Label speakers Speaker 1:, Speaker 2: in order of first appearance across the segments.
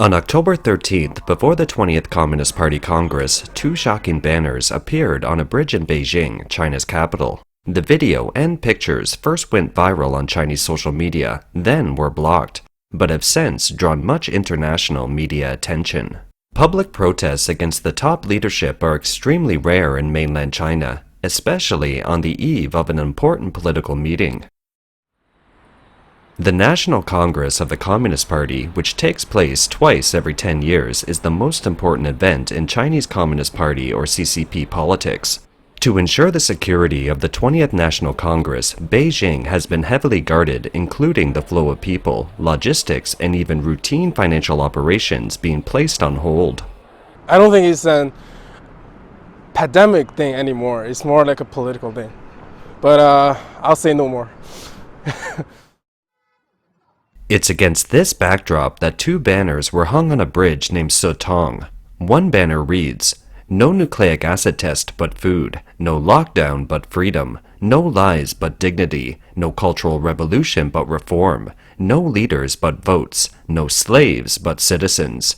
Speaker 1: On October 13th, before the 20th Communist Party Congress, two shocking banners appeared on a bridge in Beijing, China's capital. The video and pictures first went viral on Chinese social media, then were blocked, but have since drawn much international media attention. Public protests against the top leadership are extremely rare in mainland China, especially on the eve of an important political meeting. The National Congress of the Communist Party, which takes place twice every 10 years, is the most important event in Chinese Communist Party or CCP politics. To ensure the security of the 20th National Congress, Beijing has been heavily guarded, including the flow of people, logistics, and even routine financial operations being placed on hold.
Speaker 2: I don't think it's an pandemic thing anymore. It's more like a political thing. But I'll say no more.
Speaker 1: It's against this backdrop that two banners were hung on a bridge named Sotong. One banner reads, "No nucleic acid test but food, no lockdown but freedom, no lies but dignity, no cultural revolution but reform, no leaders but votes, no slaves but citizens."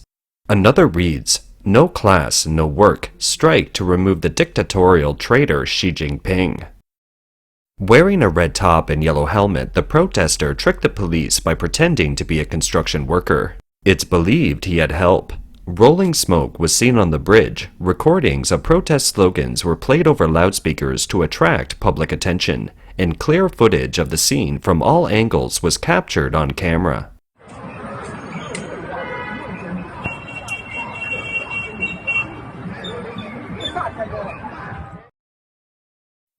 Speaker 1: Another reads, "No class, no work, strike to remove the dictatorial traitor Xi Jinping." Wearing a red top and yellow helmet, the protester tricked the police by pretending to be a construction worker. It's believed he had help. Rolling smoke was seen on the bridge. Recordings of protest slogans were played over loudspeakers to attract public attention, and clear footage of the scene from all angles was captured on camera.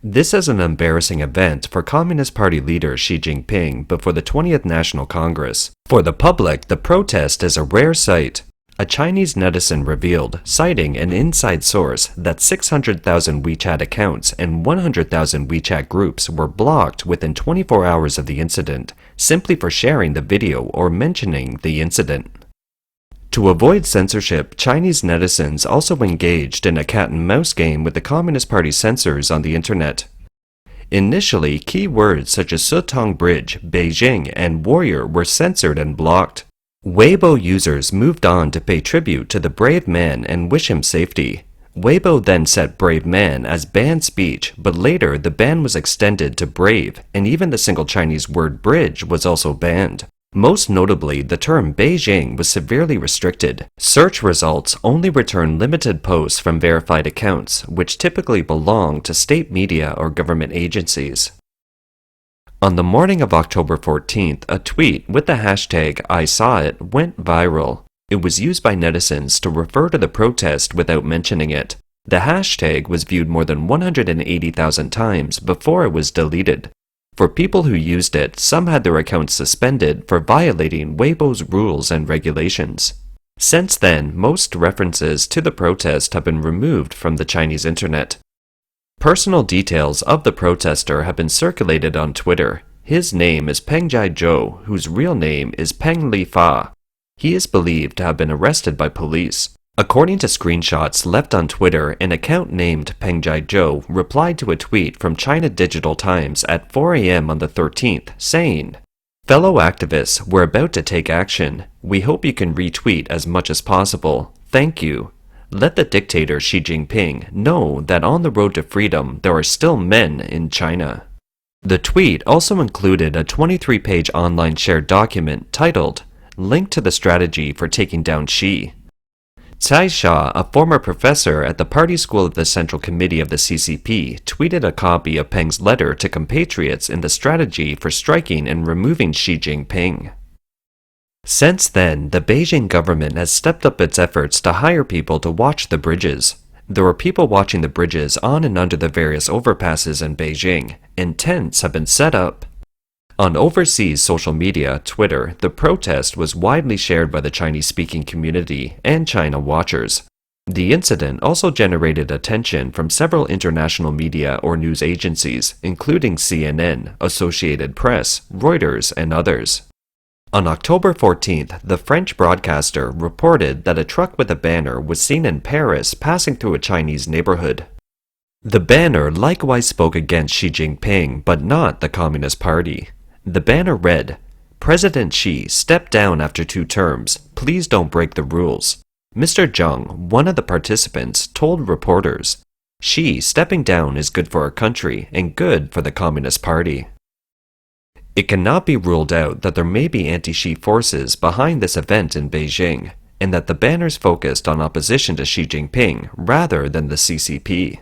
Speaker 1: This is an embarrassing event for Communist Party leader Xi Jinping before the 20th National Congress. For the public, the protest is a rare sight. A Chinese netizen revealed, citing an inside source, that 600,000 WeChat accounts and 100,000 WeChat groups were blocked within 24 hours of the incident, simply for sharing the video or mentioning the incident. To avoid censorship, Chinese netizens also engaged in a cat-and-mouse game with the Communist Party censors on the internet. Initially, key words such as Sotong Bridge, Beijing, and Warrior were censored and blocked. Weibo users moved on to pay tribute to the brave man and wish him safety. Weibo then set brave man as banned speech, but later the ban was extended to brave, and even the single Chinese word bridge was also banned. Most notably, the term Beijing was severely restricted. Search results only return limited posts from verified accounts, which typically belong to state media or government agencies. On the morning of October 14th, a tweet with the hashtag #ISawIt went viral. It was used by netizens to refer to the protest without mentioning it. The hashtag was viewed more than 180,000 times before it was deleted. For people who used it, some had their accounts suspended for violating Weibo's rules and regulations. Since then, most references to the protest have been removed from the Chinese internet. Personal details of the protester have been circulated on Twitter. His name is Peng Jiazhou, whose real name is Peng Lifa. He is believed to have been arrested by police. According to screenshots left on Twitter, an account named Peng Jiazhou replied to a tweet from China Digital Times at 4 a.m. on the 13th, saying, "Fellow activists, we're about to take action. We hope you can retweet as much as possible. Thank you. Let the dictator Xi Jinping know that on the road to freedom there are still men in China." The tweet also included a 23-page online shared document titled, "Link to the Strategy for Taking Down Xi." Cai Sha, a former professor at the Party School of the Central Committee of the CCP, tweeted a copy of Peng's letter to compatriots in the strategy for striking and removing Xi Jinping. Since then, the Beijing government has stepped up its efforts to hire people to watch the bridges. There are people watching the bridges on and under the various overpasses in Beijing, and tents have been set up. On overseas social media, Twitter, the protest was widely shared by the Chinese-speaking community and China watchers. The incident also generated attention from several international media or news agencies, including CNN, Associated Press, Reuters, and others. On October 14th, the French broadcaster reported that a truck with a banner was seen in Paris passing through a Chinese neighborhood. The banner likewise spoke against Xi Jinping, but not the Communist Party. The banner read, President Xi, step down after 2 terms. Please don't break the rules. Mr. Zheng, one of the participants, told reporters, Xi stepping down is good for our country and good for the Communist Party. It cannot be ruled out that there may be anti-Xi forces behind this event in Beijing, and that the banners focused on opposition to Xi Jinping rather than the CCP.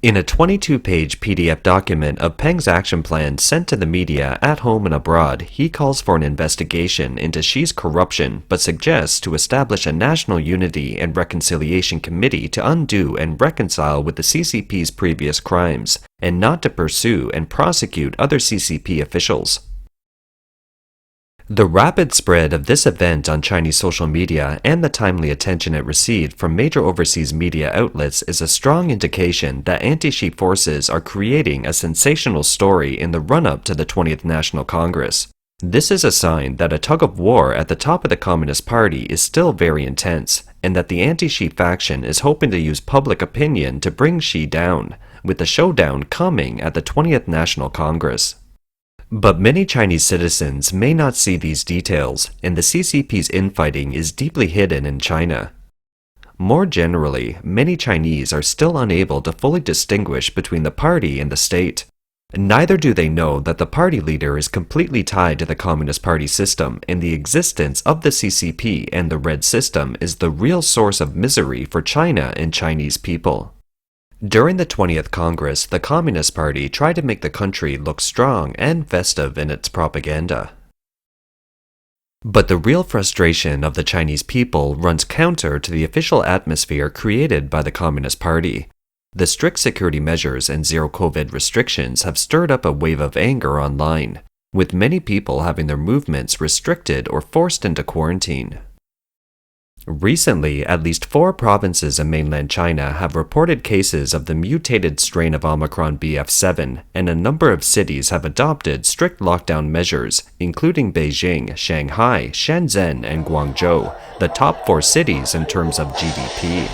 Speaker 1: In a 22-page PDF document of Peng's action plan sent to the media at home and abroad, he calls for an investigation into Xi's corruption but suggests to establish a National Unity and Reconciliation Committee to undo and reconcile with the CCP's previous crimes, and not to pursue and prosecute other CCP officials. The rapid spread of this event on Chinese social media and the timely attention it received from major overseas media outlets is a strong indication that anti-Xi forces are creating a sensational story in the run-up to the 20th National Congress. This is a sign that a tug-of-war at the top of the Communist Party is still very intense, and that the anti-Xi faction is hoping to use public opinion to bring Xi down, with the showdown coming at the 20th National Congress. But many Chinese citizens may not see these details, and the CCP's infighting is deeply hidden in China. More generally, many Chinese are still unable to fully distinguish between the party and the state. Neither do they know that the party leader is completely tied to the Communist Party system, and the existence of the CCP and the Red System is the real source of misery for China and Chinese people. During the 20th Congress, the Communist Party tried to make the country look strong and festive in its propaganda. But the real frustration of the Chinese people runs counter to the official atmosphere created by the Communist Party. The strict security measures and zero-COVID restrictions have stirred up a wave of anger online, with many people having their movements restricted or forced into quarantine. Recently, at least 4 provinces in mainland China have reported cases of the mutated strain of Omicron BF7, and a number of cities have adopted strict lockdown measures, including Beijing, Shanghai, Shenzhen, and Guangzhou, the top 4 cities in terms of GDP.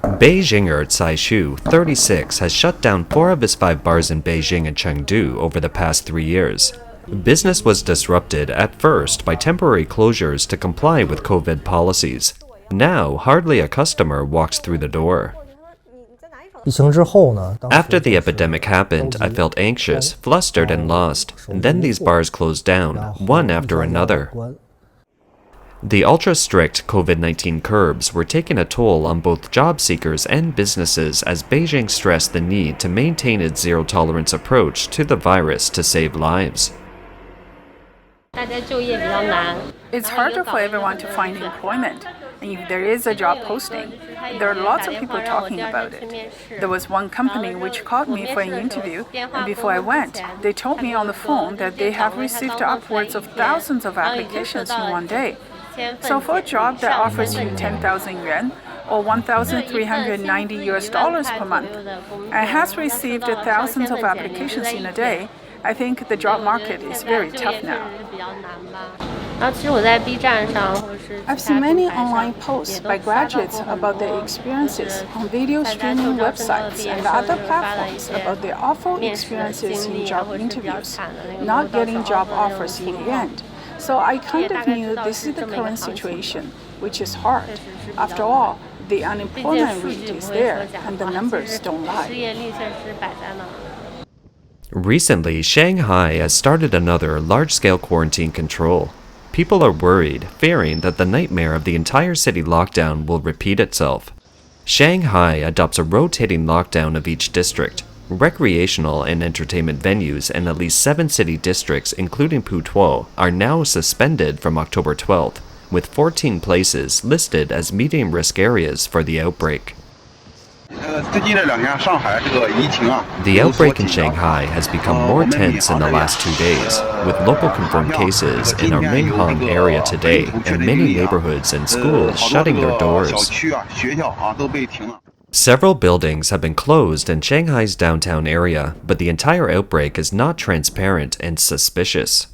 Speaker 1: Beijinger Tsai Shu, 36, has shut down 4 of his 5 bars in Beijing and Chengdu over the past 3 years. Business was disrupted at first by temporary closures to comply with COVID policies. Now, hardly a customer walks through the door. After the epidemic happened, I felt anxious, flustered, and lost. And then these bars closed down, one after another. The ultra-strict COVID-19 curbs were taking a toll on both job seekers and businesses as Beijing stressed the need to maintain its zero-tolerance approach to the virus to save lives.
Speaker 3: It's harder for everyone to find employment, and if there is a job posting, there are lots of people talking about it. There was one company which called me for an interview, and before I went, they told me on the phone that they have received upwards of thousands of applications in one day. So for a job that offers you 10,000 yuan, or $1,390 per month, and has received thousands of applications in a day, I think the job market is very tough now. I've seen many online posts by graduates about their experiences on video streaming websites and other platforms about their awful experiences in job interviews, not getting job offers in the end. So I kind of knew this is the current situation, which is hard. After all, the unemployment rate is there, and the numbers don't lie.
Speaker 1: Recently, Shanghai has started another large-scale quarantine control. People are worried, fearing that the nightmare of the entire city lockdown will repeat itself. Shanghai adopts a rotating lockdown of each district. Recreational and entertainment venues in at least 7 city districts, including Putuo, are now suspended from October 12th, with 14 places listed as medium-risk areas for the outbreak. The outbreak in Shanghai has become more tense in the last 2 days, with local confirmed cases in our Minhang area today and many neighborhoods and schools shutting their doors. Several buildings have been closed in Shanghai's downtown area, but the entire outbreak is not transparent and suspicious.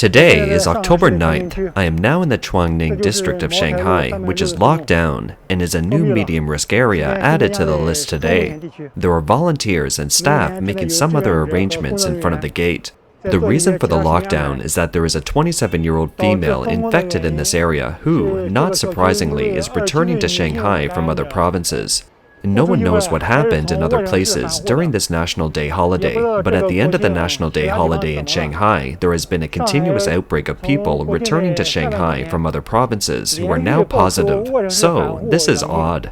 Speaker 1: Today is October 9th. I am now in the Chuangning district of Shanghai, which is locked down and is a new medium-risk area added to the list today. There are volunteers and staff making some other arrangements in front of the gate. The reason for the lockdown is that there is a 27-year-old female infected in this area who, not surprisingly, is returning to Shanghai from other provinces. No one knows what happened in other places during this National Day holiday, but at the end of the National Day holiday in Shanghai, there has been a continuous outbreak of people returning to Shanghai from other provinces who are now positive. So, this is odd.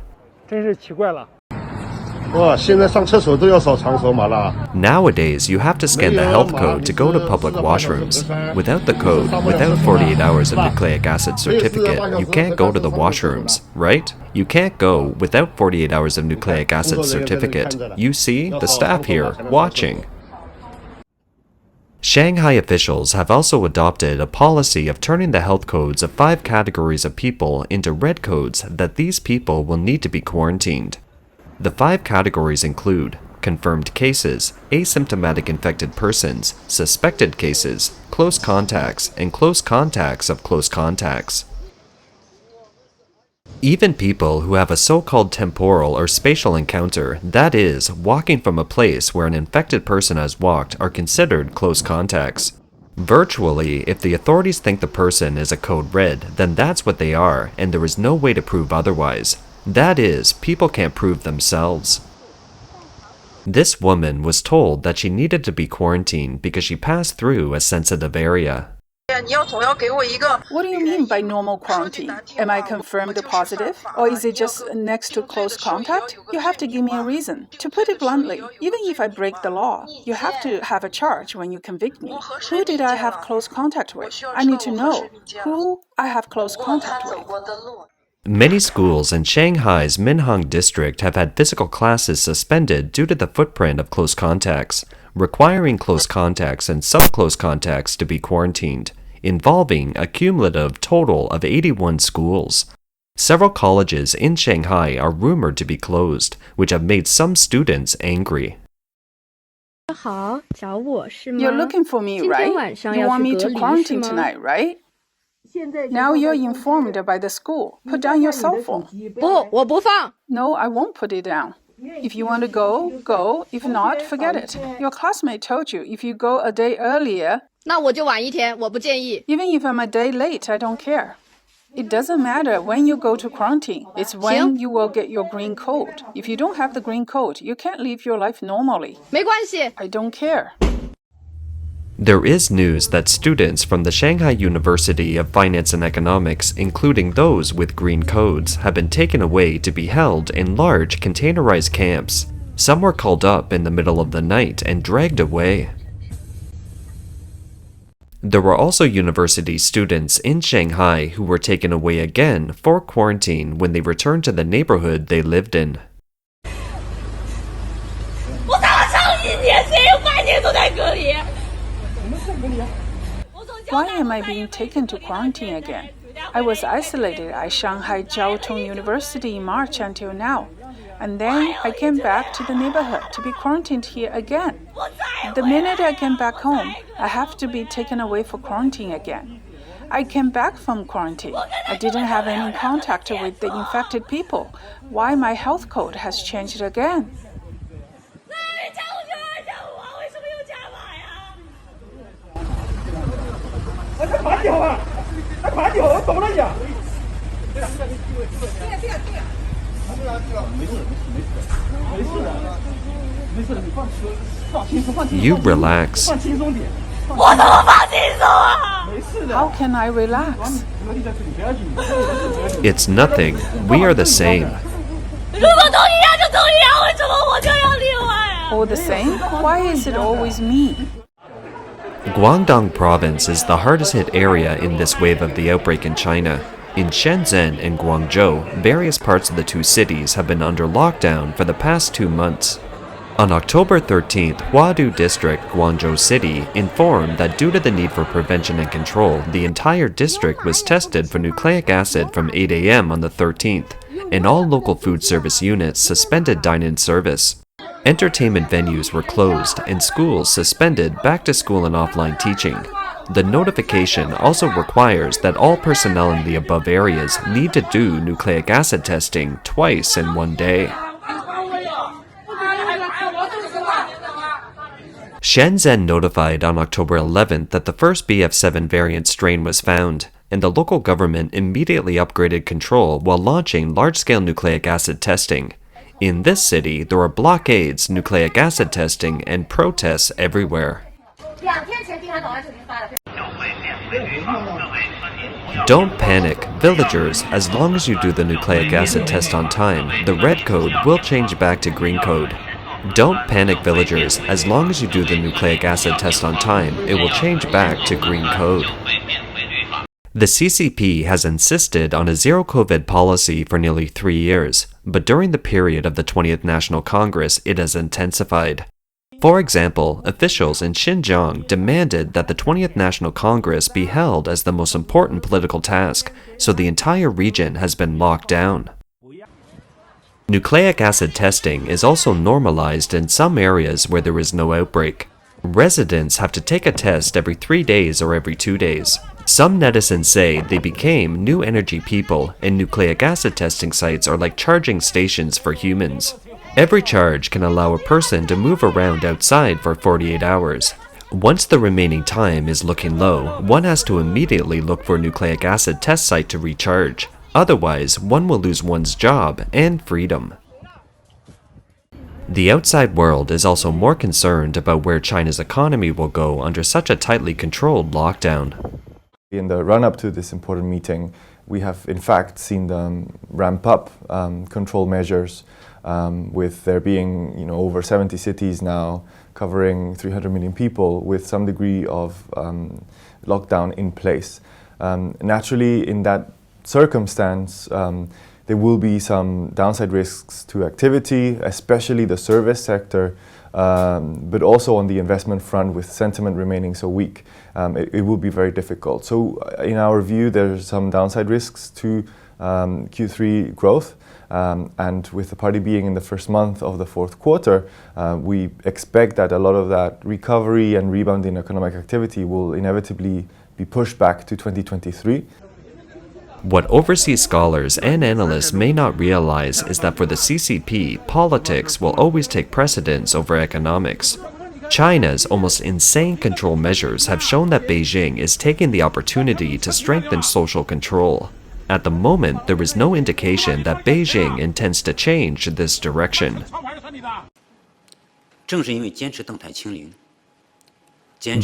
Speaker 1: Nowadays, you have to scan the health code to go to public washrooms. Without the code, without 48 hours of nucleic acid certificate, you can't go to the washrooms, right? You can't go without 48 hours of nucleic acid certificate. You see, the staff here, watching. Shanghai officials have also adopted a policy of turning the health codes of 5 categories of people into red codes that these people will need to be quarantined. The 5 categories include confirmed cases, asymptomatic infected persons, suspected cases, close contacts, and close contacts of close contacts. Even people who have a so-called temporal or spatial encounter, that is, walking from a place where an infected person has walked, are considered close contacts. Virtually, if the authorities think the person is a code red, then that's what they are, and there is no way to prove otherwise. That is, people can't prove themselves. This woman was told that she needed to be quarantined because she passed through a sensitive area.
Speaker 3: What do you mean by normal quarantine? Am I confirmed positive? Or is it just next to close contact? You have to give me a reason. To put it bluntly, even if I break the law, you have to have a charge when you convict me. Who did I have close contact with? I need to know who I have close contact with.
Speaker 1: Many schools in Shanghai's Minhang district have had physical classes suspended due to the footprint of close contacts, requiring close contacts and sub-close contacts to be quarantined, involving a cumulative total of 81 schools. Several colleges in Shanghai are rumored to be closed, which have made some students angry.
Speaker 3: You're looking for me, right? You want me to quarantine tonight, right? Now you're informed by the school. Put down your cell phone. No, I won't put it down. If you want to go, go. If not, forget it. Your classmate told you if you go a day earlier, even if I'm a day late, I don't care. It doesn't matter when you go to quarantine. It's when you will get your green code. If you don't have the green code, you can't live your life normally. I don't care.
Speaker 1: There is news that students from the Shanghai University of Finance and Economics, including those with green codes, have been taken away to be held in large containerized camps. Some were called up in the middle of the night and dragged away. There were also university students in Shanghai who were taken away again for quarantine when they returned to the neighborhood they lived in.
Speaker 3: Why am I being taken to quarantine again? I was isolated at Shanghai Jiaotong University in March until now. And then I came back to the neighborhood to be quarantined here again. The minute I came back home, I have to be taken away for quarantine again. I came back from quarantine. I didn't have any contact with the infected people. Why my health code has changed again?
Speaker 1: You relax.
Speaker 3: How can I relax?
Speaker 1: It's nothing. We are the same.
Speaker 3: All the same? Why is it always me?
Speaker 1: Guangdong province is the hardest hit area in this wave of the outbreak in China. In Shenzhen and Guangzhou, various parts of the 2 cities have been under lockdown for the past 2 months. On October 13th, Huadu District, Guangzhou City, informed that due to the need for prevention and control, the entire district was tested for nucleic acid from 8 a.m. on the 13th, and all local food service units suspended dine-in service. Entertainment venues were closed and schools suspended back-to-school and offline teaching. The notification also requires that all personnel in the above areas need to do nucleic acid testing twice in one day. Shenzhen notified on October 11th that the first BF7 variant strain was found, and the local government immediately upgraded control while launching large-scale nucleic acid testing. In this city, there are blockades, nucleic acid testing, and protests everywhere. Don't panic, villagers. As long as you do the nucleic acid test on time, the red code will change back to green code. Don't panic, villagers. As long as you do the nucleic acid test on time, it will change back to green code. The CCP has insisted on a zero-COVID policy for nearly 3 years, but during the period of the 20th National Congress, it has intensified. For example, officials in Xinjiang demanded that the 20th National Congress be held as the most important political task, so the entire region has been locked down. Nucleic acid testing is also normalized in some areas where there is no outbreak. Residents have to take a test every 3 days or every 2 days. Some netizens say they became new energy people, and nucleic acid testing sites are like charging stations for humans. Every charge can allow a person to move around outside for 48 hours. Once the remaining time is looking low, one has to immediately look for a nucleic acid test site to recharge. Otherwise, one will lose one's job and freedom. The outside world is also more concerned about where China's economy will go under such a tightly controlled lockdown.
Speaker 4: In the run-up to this important meeting, we have in fact seen them ramp up control measures, with there being over 70 cities now covering 300 million people with some degree of lockdown in place. Naturally, in that circumstance, there will be some downside risks to activity, especially the service sector, but also on the investment front with sentiment remaining so weak. It will be very difficult. So in our view, there's some downside risks to Q3 growth. And with the party being in the first month of the fourth quarter, we expect that a lot of that recovery and rebound in economic activity will inevitably be pushed back to 2023.
Speaker 1: What overseas scholars and analysts may not realize is that for the CCP, politics will always take precedence over economics. China's almost insane control measures have shown that Beijing is taking the opportunity to strengthen social control. At the moment, there is no indication that Beijing intends to change this direction.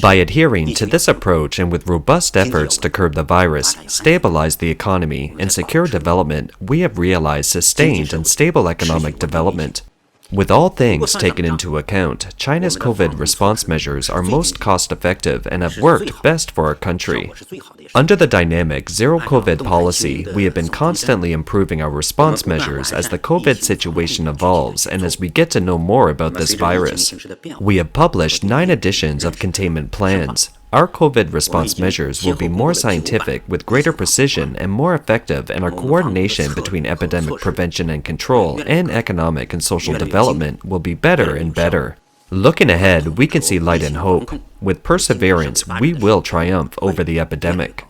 Speaker 1: By adhering to this approach and with robust efforts to curb the virus, stabilize the economy, and secure development, we have realized sustained and stable economic development. With all things taken into account, China's COVID response measures are most cost-effective and have worked best for our country. Under the dynamic zero-COVID policy, we have been constantly improving our response measures as the COVID situation evolves and as we get to know more about this virus. We have published 9 editions of containment plans. Our COVID response measures will be more scientific, with greater precision and more effective, and our coordination between epidemic prevention and control and economic and social development will be better and better. Looking ahead, we can see light and hope. With perseverance, we will triumph over the epidemic.